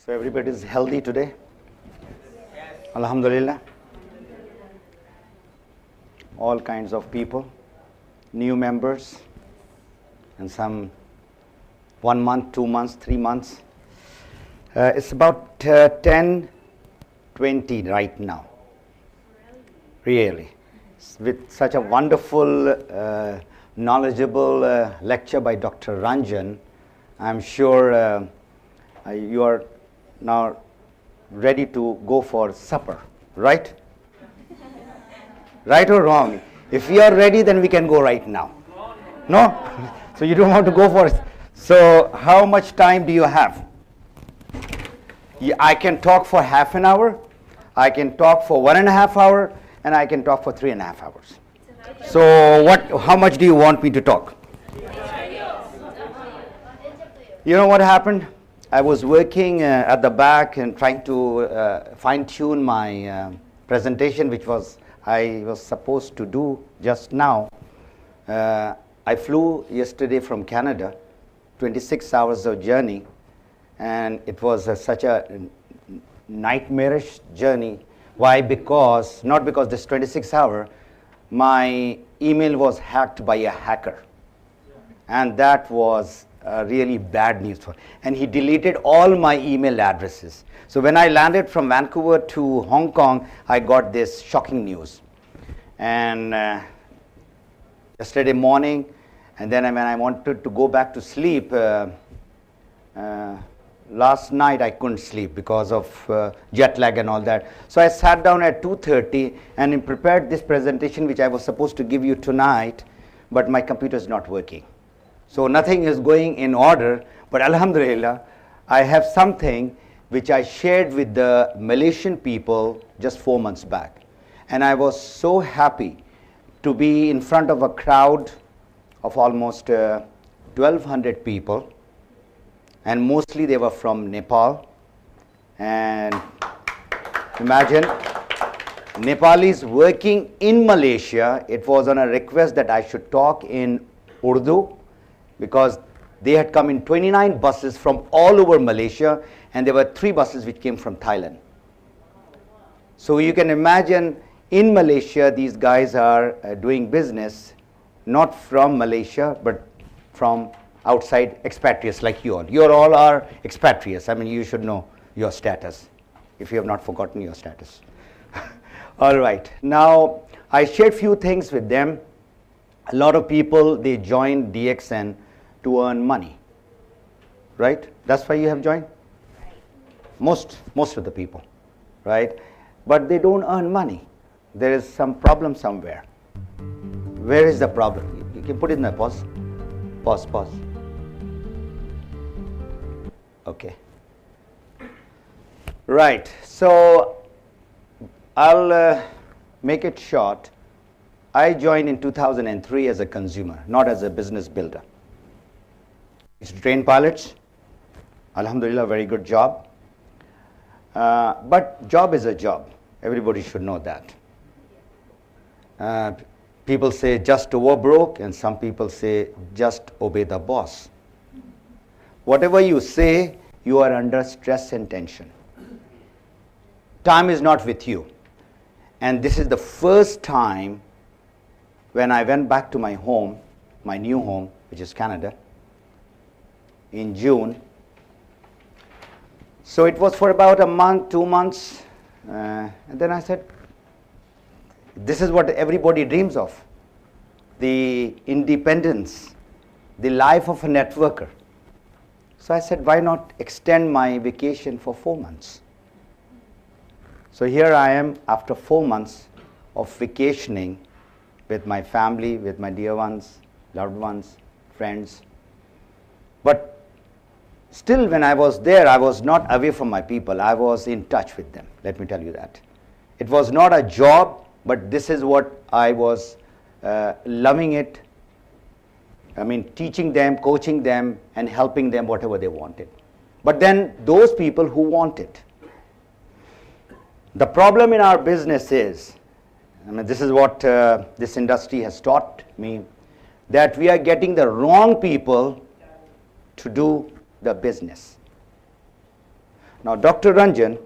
So everybody is healthy today? Alhamdulillah. All kinds of people, new members, and some 1 month, 2 months, 3 months. It's about 10:20 right now. Really. With such a wonderful, knowledgeable lecture by Dr. Ranjan, I'm sure you are now ready to go for supper, right? Right or wrong? If we are ready, then we can go right now. No? So you don't want to go for it. So how much time do you have? I can talk for half an hour, I can talk for 1.5 hours, and I can talk for 3.5 hours. So how much do you want me to talk? You know what happened? I was working at the back and trying to fine-tune my presentation, which I was supposed to do just now. I flew yesterday from Canada, 26 hours of journey, and it was such a nightmarish journey. Why? Not because this 26 hour, my email was hacked by a hacker, and that was really bad news for him. And he deleted all my email addresses. So when I landed from Vancouver to Hong Kong, I got this shocking news. And yesterday morning, and then when I wanted to go back to sleep, last night I couldn't sleep because of jet lag and all that. So I sat down at 2:30 and prepared this presentation which I was supposed to give you tonight, but my computer is not working. So nothing is going in order, but Alhamdulillah, I have something which I shared with the Malaysian people just 4 months back. And I was so happy to be in front of a crowd of almost 1,200 people, and mostly they were from Nepal. And imagine, Nepalis working in Malaysia. It was on a request that I should talk in Urdu, because they had come in 29 buses from all over Malaysia, and there were 3 buses which came from Thailand. So you can imagine, in Malaysia, these guys are doing business not from Malaysia, but from outside expatriates like you all. You all are expatriates. I mean, you should know your status, if you have not forgotten your status. All right. Now, I shared few things with them. A lot of people, they joined DXN to earn money, right? That's why you have joined? Most of the people, right? But they don't earn money. There is some problem somewhere. Where is the problem? You can put it in the pause. Pause. Okay. Right. So I'll make it short. I joined in 2003 as a consumer, not as a business builder. It's to train pilots. Alhamdulillah, very good job. But job is a job. Everybody should know that. People say just over broke, and some people say just obey the boss. Whatever you say, you are under stress and tension. Time is not with you. And this is the first time when I went back to my home, my new home, which is Canada, in June. So it was for about a month, 2 months, and then I said, this is what everybody dreams of, the independence, the life of a networker. So I said, why not extend my vacation for 4 months? So here I am after 4 months of vacationing with my family, with my dear ones, loved ones, friends. But still, when I was there, I was not away from my people. I was in touch with them. Let me tell you that. It was not a job, but this is what I was loving it. I mean, teaching them, coaching them, and helping them whatever they wanted. But then those people who want it. The problem in our business is, I mean, this is what this industry has taught me, that we are getting the wrong people to do the business. Now, Dr. Ranjan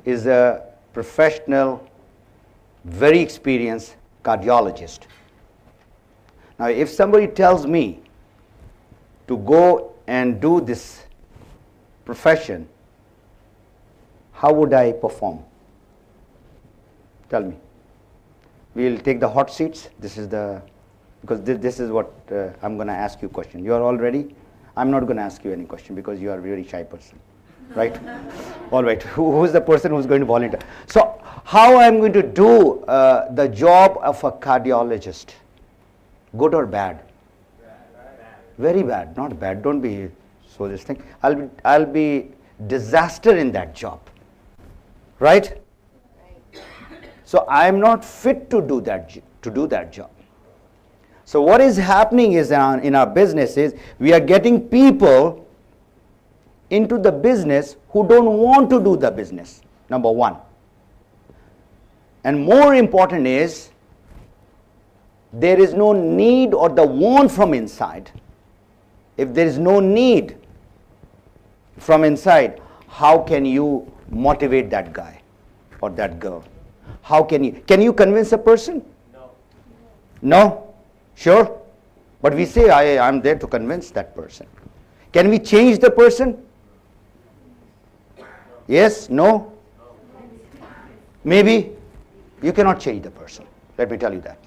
is a professional, very experienced cardiologist. Now, if somebody tells me to go and do this profession, how would I perform? Tell me. We'll take the hot seats. This is the, because this is what I'm going to ask you a question. You are all ready? I'm not going to ask you any question because you are a very shy person, right? All right. Who is the person who's going to volunteer? So, how I'm going to do the job of a cardiologist? Good or bad? Very bad, not bad. Don't be so this thing. I'll be disaster in that job, right? So I'm not fit to do that job. So what is happening is in our business is we are getting people into the business who don't want to do the business. Number one. And more important is there is no need or the want from inside. If there is no need from inside, how can you motivate that guy or that girl? How can you convince a person? No. No? Sure? But we say, I'm there to convince that person. Can we change the person? Yes? No? Maybe? You cannot change the person. Let me tell you that.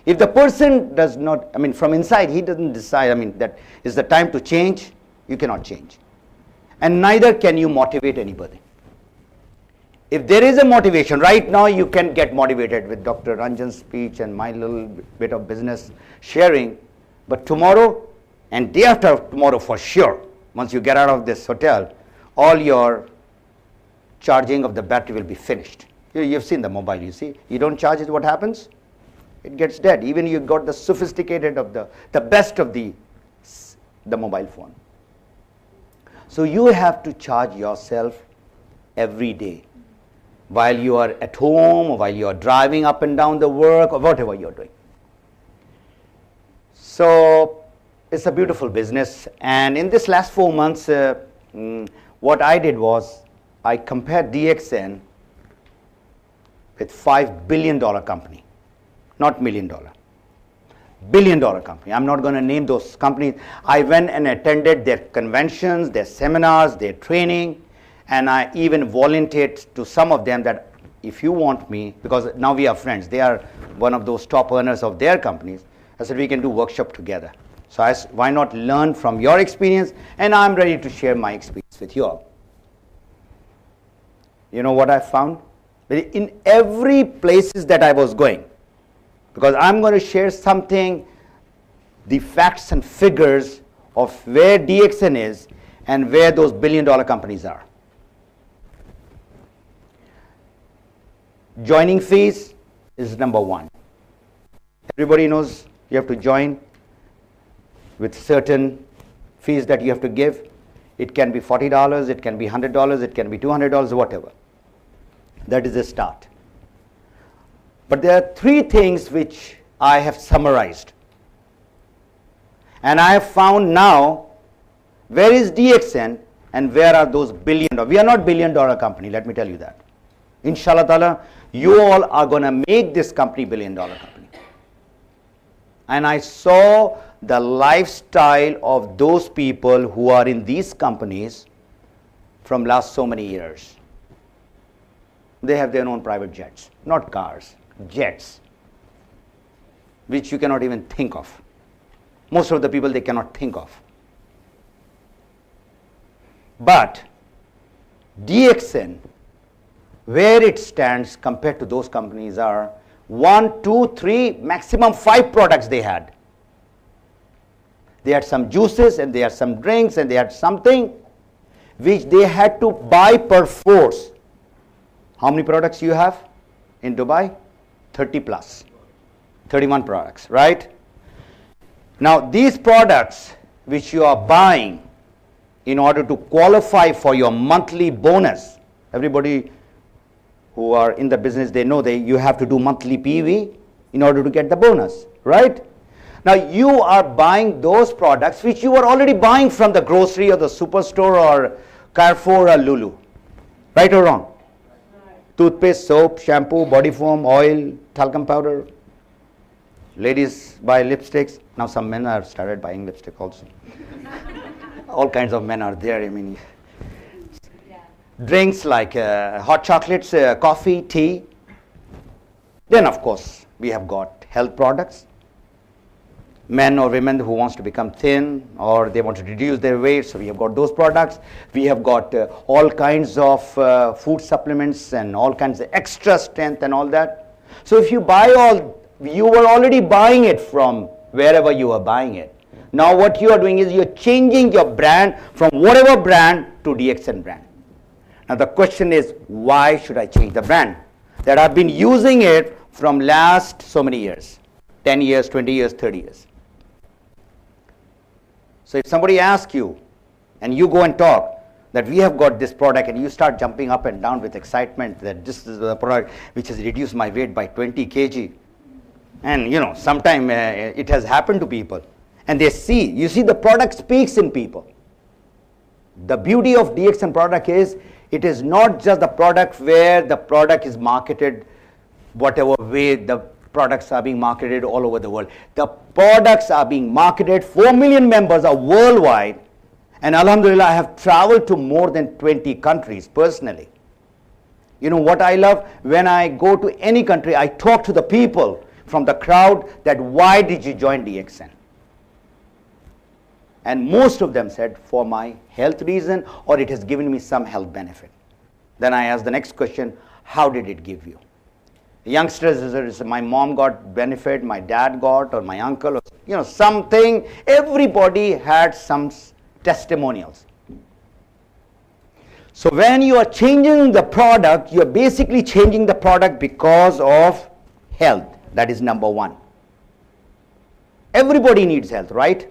If the person does not, from inside, he doesn't decide, that is the time to change, you cannot change. And neither can you motivate anybody. If there is a motivation, right now you can get motivated with Dr. Ranjan's speech and my little bit of business sharing, but tomorrow and day after tomorrow for sure, once you get out of this hotel, all your charging of the battery will be finished. You've seen the mobile, you see. You don't charge it, what happens? It gets dead. Even you got the sophisticated of the best of the mobile phone. So you have to charge yourself every day. While you are at home, or while you are driving up and down the work, or whatever you're doing. So it's a beautiful business. And in this last 4 months, what I did was I compared DXN with $5 billion company, not $1 million. $1 billion company. I'm not going to name those companies. I went and attended their conventions, their seminars, their training. And I even volunteered to some of them that if you want me, because now we are friends, they are one of those top earners of their companies. I said, we can do workshop together. So I said, why not learn from your experience? And I'm ready to share my experience with you all. You know what I found? In every places that I was going, because I'm going to share something, the facts and figures of where DXN is and where those $1 billion companies are. Joining fees is number one. Everybody knows you have to join with certain fees that you have to give. It can be $40, it can be $100, it can be $200, whatever. That is the start. But there are three things which I have summarized. And I have found now where is DXN and where are those $1 billion. We are not $1 billion company, let me tell you that. Inshallah ta'ala, you all are going to make this company $1 billion company. And I saw the lifestyle of those people who are in these companies from last so many years. They have their own private jets, not cars, jets, which you cannot even think of. Most of the people they cannot think of. But DXN, where it stands compared to those companies are 1, 2, 3, maximum 5 products they had. They had some juices and they had some drinks and they had something which they had to buy per force. How many products you have in Dubai? 30 plus. 31 products, right? Now these products which you are buying in order to qualify for your monthly bonus, everybody who are in the business, they know that you have to do monthly PV in order to get the bonus, right? Now you are buying those products which you were already buying from the grocery or the superstore or Carrefour or Lulu. Right or wrong? Right. Toothpaste, soap, shampoo, body foam, oil, talcum powder. Ladies buy lipsticks. Now some men have started buying lipstick also. All kinds of men are there. I mean, yeah. Drinks like hot chocolates, coffee, tea. Then of course we have got health products. Men or women who wants to become thin or they want to reduce their weight, so we have got those products. We have got all kinds of food supplements and all kinds of extra strength and all that. So if you buy all, you were already buying it from wherever you are buying it. Now what you are doing is you're changing your brand from whatever brand to DXN brand. Now the question is, why should I change the brand? That I've been using it from last so many years, 10 years, 20 years, 30 years. So if somebody asks you and you go and talk that we have got this product and you start jumping up and down with excitement that this is the product which has reduced my weight by 20 kg. And you know, sometime it has happened to people and they see, you see the product speaks in people. The beauty of DXN product is it is not just the product where the product is marketed whatever way the products are being marketed all over the world. The products are being marketed, 4 million members are worldwide, and Alhamdulillah I have traveled to more than 20 countries personally. You know what I love? When I go to any country, I talk to the people from the crowd that why did you join DXN? And most of them said for my health reason or it has given me some health benefit. Then I ask the next question, how did it give you? Youngsters, my mom got benefit, my dad got, or my uncle, or, you know, something. Everybody had some testimonials. So when you are changing the product, you are basically changing the product because of health. That is number one. Everybody needs health, right?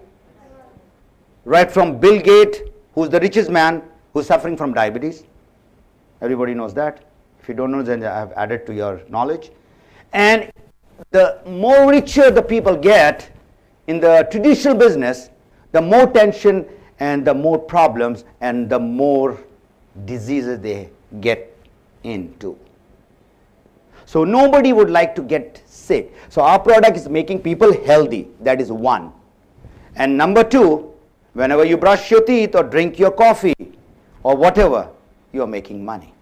Right from Bill Gates, who's the richest man, who's suffering from diabetes. Everybody knows that. If you don't know, then I have added to your knowledge. And the more richer the people get in the traditional business, the more tension and the more problems and the more diseases they get into. So nobody would like to get sick. So our product is making people healthy. That is one. And number two, whenever you brush your teeth or drink your coffee or whatever, you are making money.